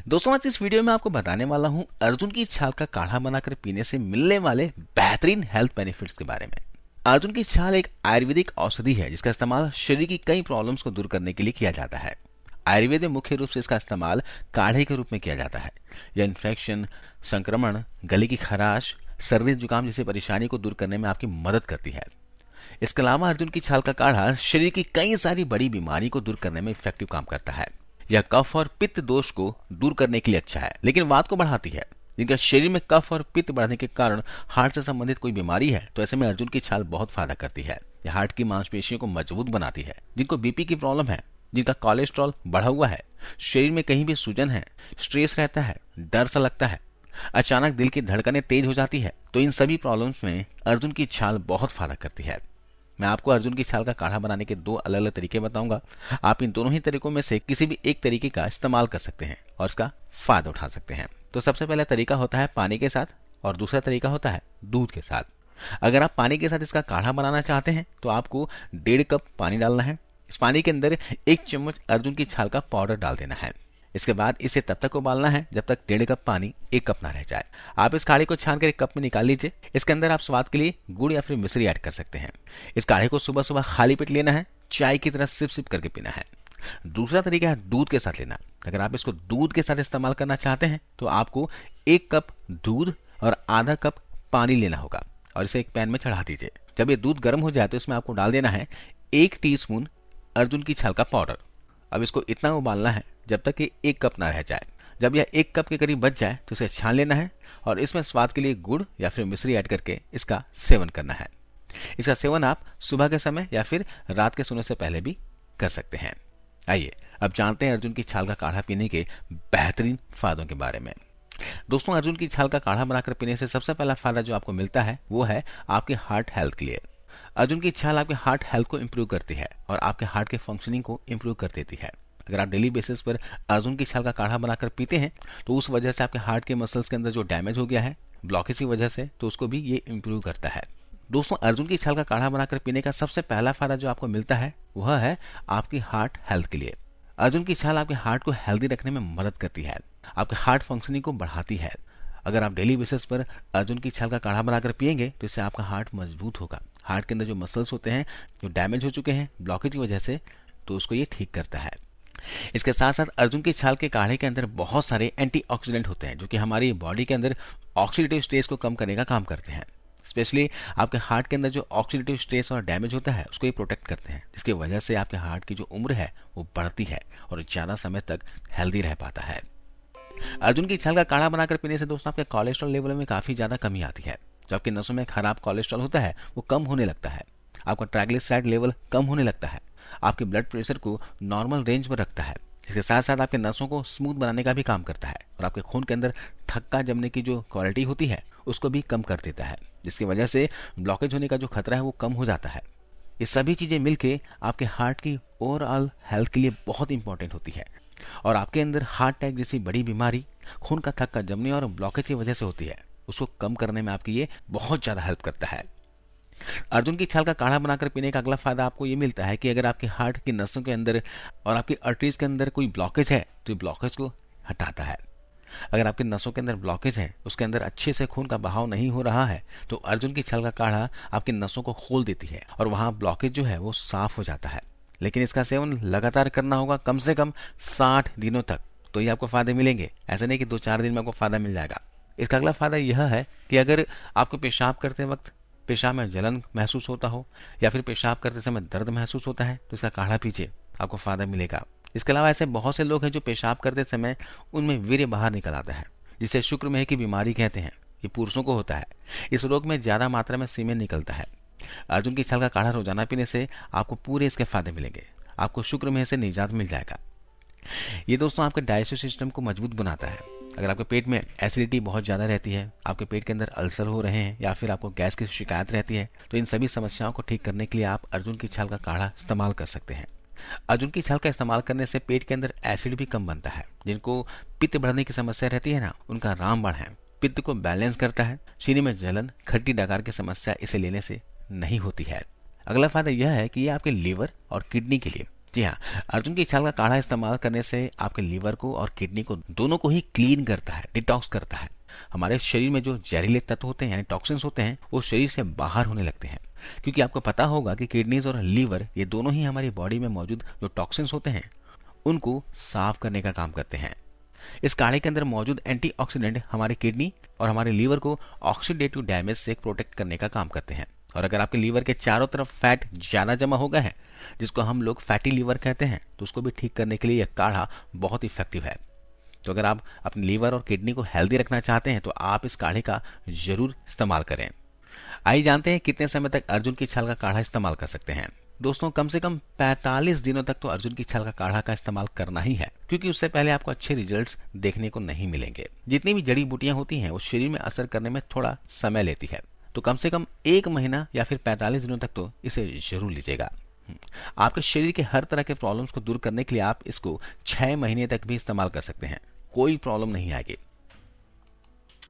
दोस्तों आज इस वीडियो में आपको बताने वाला हूं अर्जुन की छाल का काढ़ा बनाकर पीने से मिलने वाले बेहतरीन हेल्थ बेनिफिट्स के बारे में। अर्जुन की छाल एक आयुर्वेदिक औषधि है जिसका इस्तेमाल शरीर की कई प्रॉब्लम्स को दूर करने के लिए किया जाता है। आयुर्वेद में मुख्य रूप से इसका इस्तेमाल काढ़े के रूप में किया जाता है। यह इन्फेक्शन, संक्रमण, गले की खराश, सर्दी जुकाम जैसी परेशानी को दूर करने में आपकी मदद करती है। इसके अलावा अर्जुन की छाल का काढ़ा शरीर की कई सारी बड़ी बीमारी को दूर करने में इफेक्टिव काम करता है। यह कफ और पित्त दोष को दूर करने के लिए अच्छा है, लेकिन वात को बढ़ाती है। जिनका शरीर में कफ और पित्त बढ़ने के कारण हार्ट से संबंधित कोई बीमारी है तो ऐसे में अर्जुन की छाल बहुत फायदा करती है। यह हार्ट की मांसपेशियों को मजबूत बनाती है। जिनको बीपी की प्रॉब्लम है, जिनका कोलेस्ट्रॉल बढ़ा हुआ है, शरीर में कहीं भी सूजन है, स्ट्रेस रहता है, डर सा लगता है, अचानक दिल की धड़कनें तेज हो जाती है, तो इन सभी प्रॉब्लम्स में अर्जुन की छाल बहुत फायदा करती है। मैं आपको अर्जुन की छाल का काढ़ा बनाने के दो अलग अलग तरीके बताऊंगा। आप इन दोनों ही तरीकों में से किसी भी एक तरीके का इस्तेमाल कर सकते हैं और इसका फायदा उठा सकते हैं। तो सबसे पहला तरीका होता है पानी के साथ और दूसरा तरीका होता है दूध के साथ। अगर आप पानी के साथ इसका काढ़ा बनाना चाहते हैं तो आपको 1.5 कप पानी डालना है। इस पानी के अंदर 1 चम्मच अर्जुन की छाल का पाउडर डाल देना है। इसके बाद इसे तब तक उबालना है जब तक 1.5 कप पानी 1 कप ना रह जाए। आप इस काढ़े को छान कर एक कप में निकाल लीजिए। इसके अंदर आप स्वाद के लिए गुड़ या फिर मिश्री ऐड कर सकते हैं। इस काढ़े को सुबह सुबह खाली पेट लेना है, चाय की तरह सिप सिप करके पीना है। दूसरा तरीका है दूध के साथ लेना। अगर आप इसको दूध के साथ इस्तेमाल करना चाहते हैं तो आपको 1 कप दूध और आधा कप पानी लेना होगा और इसे एक पैन में चढ़ा दीजिए। जब ये दूध गर्म हो जाए तो इसमें आपको डाल देना है 1 टीस्पून अर्जुन की छाल का पाउडर। अब इसको इतना उबालना है जब तक कि 1 कप ना रह जाए। जब यह 1 कप के करीब बच जाए तो इसे छान लेना है और इसमें स्वाद के लिए गुड़ या फिर मिश्री ऐड करके इसका सेवन करना है। इसका सेवन आप सुबह के समय या फिर रात के सोने से पहले भी कर सकते हैं। आइए अब जानते हैं अर्जुन की छाल का काढ़ा पीने के बेहतरीन फायदों के बारे में। दोस्तों अर्जुन की छाल का काढ़ा बनाकर पीने से सबसे पहला फायदा जो आपको मिलता है वो है आपके हार्ट हेल्थ के लिए। अर्जुन की छाल आपके हार्ट हेल्थ को इंप्रूव करती है और आपके हार्ट के फंक्शनिंग को इंप्रूव कर देती है। अगर आप डेली बेसिस पर अर्जुन की छाल का काढ़ा बनाकर पीते हैं तो उस वजह से आपके हार्ट के मसल्स के अंदर जो डैमेज हो गया है ब्लॉकेज की वजह से, तो उसको भी ये इंप्रूव करता है। दोस्तों अर्जुन की छाल का काढ़ा बनाकर पीने का सबसे पहला फायदा जो आपको मिलता है वह है आपकी हार्ट हेल्थ के लिए। अर्जुन की छाल आपके हार्ट को हेल्दी रखने में मदद करती है, आपके हार्ट फंक्शनिंग को बढ़ाती है। अगर आप डेली बेसिस पर अर्जुन की छाल का काढ़ा बनाकर पिएंगे तो इससे आपका हार्ट मजबूत होगा। हार्ट के अंदर जो मसल्स होते हैं जो डैमेज हो चुके हैं ब्लॉकेज की वजह से, तो उसको ये ठीक करता है। इसके साथ साथ अर्जुन की छाल के काढ़े के अंदर बहुत सारे एंटीऑक्सीडेंट होते हैं जो कि हमारी बॉडी के अंदर ऑक्सीडेटिव स्ट्रेस को कम करने का काम करते हैं। स्पेशली आपके हार्ट के अंदर जो ऑक्सीडेटिव स्ट्रेस और डैमेज होता है उसको ये प्रोटेक्ट करते हैं, जिसकी वजह से आपके हार्ट की जो उम्र है वो बढ़ती है और ज्यादा समय तक हेल्दी रह पाता है। अर्जुन की छाल का काढ़ा बनाकर पीने से दोस्तों आपके कोलेस्ट्रॉल लेवल में काफी ज्यादा कमी आती है। जो आपके नसों में खराब कोलेस्ट्रॉल होता है वो कम होने लगता है। आपका ट्राइग्लिसराइड लेवल कम होने लगता है। आपके ब्लड प्रेशर को नॉर्मल रेंज में रखता है। इसके साथ साथ आपके नसों को स्मूथ बनाने का भी काम करता है और आपके खून के अंदर थक्का जमने की जो क्वालिटी होती है उसको भी कम कर देता है, जिसकी वजह से ब्लॉकेज होने का जो खतरा है वो कम हो जाता है। ये सभी चीजें मिलके आपके हार्ट की ओवरऑल हेल्थ के लिए बहुत इंपॉर्टेंट होती है और आपके अंदर हार्ट अटैक जैसी बड़ी बीमारी खून का थक्का जमने और ब्लॉकेज की वजह से होती है, उसको कम करने में आपकी ये बहुत ज्यादा हेल्प करता है। अर्जुन की छाल का काढ़ा बनाकर पीने का अगला फायदा आपको ये मिलता है कि अगर आपके हार्ट की नसों के अंदर और आपकी आर्टरीज के अंदर कोई ब्लॉकेज है तो ये ब्लॉकेज को हटाता है। अगर आपके नसों के अंदर ब्लॉकेज है, उसके अंदर अच्छे से खून का बहाव नहीं हो रहा है, तो अर्जुन की छाल का काढ़ा आपकी नसों को खोल देती है और वहां ब्लॉकेज जो है वो साफ हो जाता है। लेकिन इसका सेवन लगातार करना होगा कम से कम 60 दिनों तक, तो ये आपको फायदे मिलेंगे। ऐसा नहीं कि 2-4 दिन में आपको फायदा मिल जाएगा। इसका अगला फायदा यह है कि अगर आपको पेशाब करते वक्त पेशाब में जलन महसूस होता हो या फिर पेशाब करते समय दर्द महसूस होता है तो इसका काढ़ा पीजिए, आपको फायदा मिलेगा। इसके अलावा ऐसे बहुत से लोग हैं जो पेशाब करते समय उनमें वीर्य बाहर निकल आता है, जिसे शुक्रमेह की बीमारी कहते हैं। ये पुरुषों को होता है। इस रोग में ज्यादा मात्रा में सीमेन निकलता है। अर्जुन की छाल का काढ़ा रोजाना पीने से आपको पूरे इसके फायदे मिलेंगे। आपको शुक्रमेह से निजात मिल जाएगा। ये दोस्तों आपके डाइजेस्टिव सिस्टम को मजबूत बनाता है। अगर आपके पेट में एसिडिटी बहुत ज्यादा रहती है, आपके पेट के अंदर अल्सर हो रहे हैं या फिर आपको गैस की शिकायत रहती है, तो इन सभी समस्याओं को ठीक करने के लिए आप अर्जुन की छाल का काढ़ा इस्तेमाल कर सकते हैं। अर्जुन की छाल का इस्तेमाल करने से पेट के अंदर एसिड भी कम बनता है। जिनको पित्त बढ़ने की समस्या रहती है ना, उनका रामबाण है। पित्त को बैलेंस करता है। शरीर में जलन, खट्टी डकार की समस्या इसे लेने से नहीं होती है। अगला फायदा यह है कि यह आपके लीवर और किडनी के लिए जी हाँ, अर्जुन की छाल का काढ़ा इस्तेमाल करने से आपके लीवर को और किडनी को दोनों को ही क्लीन करता है, डिटॉक्स करता है। हमारे शरीर में जो जहरीले तत्व होते हैं यानी टॉक्सिन्स होते हैं वो शरीर से बाहर होने लगते हैं, क्योंकि आपको पता होगा कि किडनीज और लीवर ये दोनों ही हमारी बॉडी में मौजूद जो टॉक्सिन्स होते हैं उनको साफ करने का काम करते हैं। इस काढ़े के अंदर मौजूद एंटीऑक्सीडेंट हमारे किडनी और हमारे लीवर को ऑक्सीडेटिव डैमेज से प्रोटेक्ट करने का काम करते हैं। और अगर आपके लीवर के चारों तरफ फैट ज्यादा जमा हो गया है, जिसको हम लोग फैटी लीवर कहते हैं, तो उसको भी ठीक करने के लिए यह काढ़ा बहुत इफेक्टिव है। तो अगर आप अपने लीवर और किडनी को हेल्दी रखना चाहते हैं तो आप इस काढ़े का जरूर इस्तेमाल करें। आइए जानते हैं कितने समय तक अर्जुन की छाल का काढ़ा इस्तेमाल कर सकते हैं। दोस्तों, कम से कम 45 दिनों तक तो अर्जुन की छाल का काढ़ा का इस्तेमाल करना ही है, क्योंकि उससे पहले आपको अच्छे रिजल्ट्स देखने को नहीं मिलेंगे। जितनी भी जड़ी बूटियां होती हैं वो शरीर में असर करने में थोड़ा समय लेती है, तो कम से कम 1 महीना या फिर 45 दिनों तक तो इसे जरूर लीजिएगा। आपके शरीर के हर तरह के प्रॉब्लम्स को दूर करने के लिए आप इसको 6 महीने तक भी इस्तेमाल कर सकते हैं, कोई प्रॉब्लम नहीं आएगी।